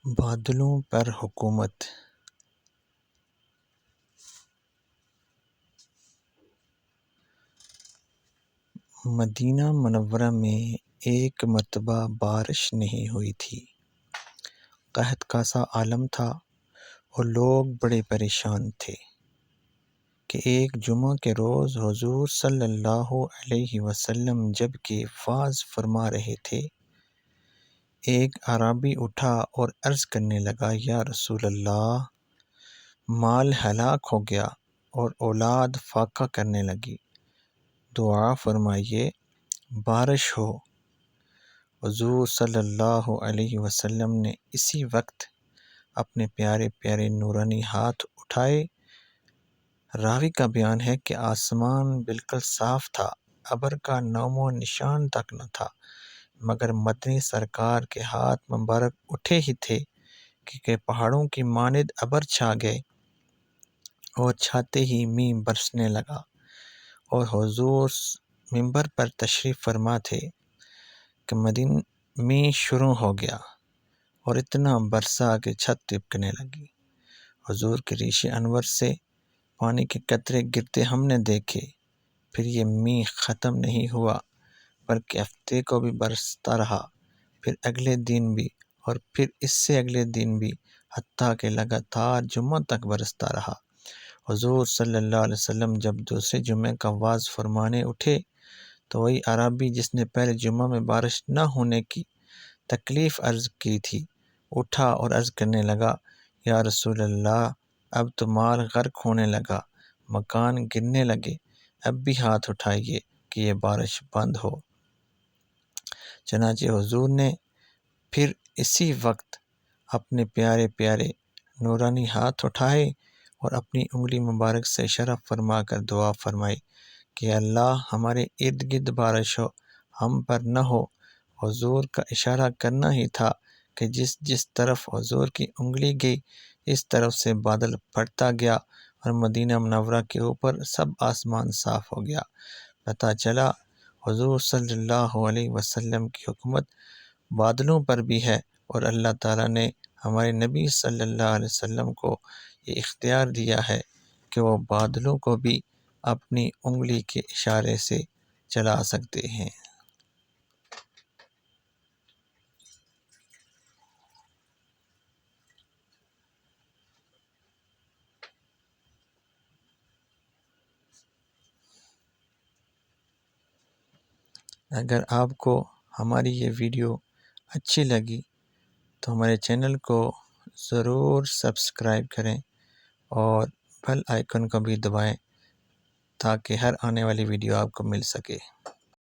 بادلوں پر حکومت۔ مدینہ منورہ میں ایک مرتبہ بارش نہیں ہوئی تھی۔ قحط کا سا عالم تھا اور لوگ بڑے پریشان تھے کہ ایک جمعہ کے روز حضور صلی اللہ علیہ وسلم جب کہ وعظ فرما رہے تھے، ایک اعرابی اٹھا اور عرض کرنے لگا، یا رسول اللہ، مال ہلاک ہو گیا اور اولاد فاقہ کرنے لگی، دعا فرمائیے بارش ہو۔ حضور صلی اللہ علیہ وسلم نے اسی وقت اپنے پیارے پیارے نورانی ہاتھ اٹھائے۔ راوی کا بیان ہے کہ آسمان بالکل صاف تھا، ابر کا نام و نشان تک نہ تھا، مگر مدنی سرکار کے ہاتھ مبارک اٹھے ہی تھے کہ پہاڑوں کی مانند ابر چھا گئے اور چھاتے ہی مینہ برسنے لگا، اور حضور ممبر پر تشریف فرما تھے کہ مینہ شروع ہو گیا اور اتنا برسا کہ چھت ٹپکنے لگی۔ حضور کے ریش انور سے پانی کے قطرے گرتے ہم نے دیکھے۔ پھر یہ مینہ ختم نہیں ہوا بلکہ ہفتے کو بھی برستا رہا، پھر اگلے دن بھی، اور پھر اس سے اگلے دن بھی، حتیٰ کہ لگاتار جمعہ تک برستا رہا۔ حضور صلی اللہ علیہ وسلم جب دوسرے جمعے کا وعظ فرمانے اٹھے تو وہی اعرابی جس نے پہلے جمعہ میں بارش نہ ہونے کی تکلیف عرض کی تھی، اٹھا اور عرض کرنے لگا، یا رسول اللہ، اب تو مال غرق ہونے لگا، مکان گرنے لگے، اب بھی ہاتھ اٹھائیے کہ یہ بارش بند ہو۔ چنانچہ حضور نے پھر اسی وقت اپنے پیارے پیارے نورانی ہاتھ اٹھائے اور اپنی انگلی مبارک سے اشارہ فرما کر دعا فرمائی کہ اللہ ہمارے ارد گرد بارش ہو، ہم پر نہ ہو۔ حضور کا اشارہ کرنا ہی تھا کہ جس جس طرف حضور کی انگلی گئی اس طرف سے بادل پھٹتا گیا اور مدینہ منورہ کے اوپر سب آسمان صاف ہو گیا۔ پتہ چلا حضور صلی اللہ علیہ وسلم کی حکومت بادلوں پر بھی ہے، اور اللہ تعالیٰ نے ہمارے نبی صلی اللہ علیہ وسلم کو یہ اختیار دیا ہے کہ وہ بادلوں کو بھی اپنی انگلی کے اشارے سے چلا سکتے ہیں۔ اگر آپ کو ہماری یہ ویڈیو اچھی لگی تو ہمارے چینل کو ضرور سبسکرائب کریں اور بیل آئیکن کو بھی دبائیں تاکہ ہر آنے والی ویڈیو آپ کو مل سکے۔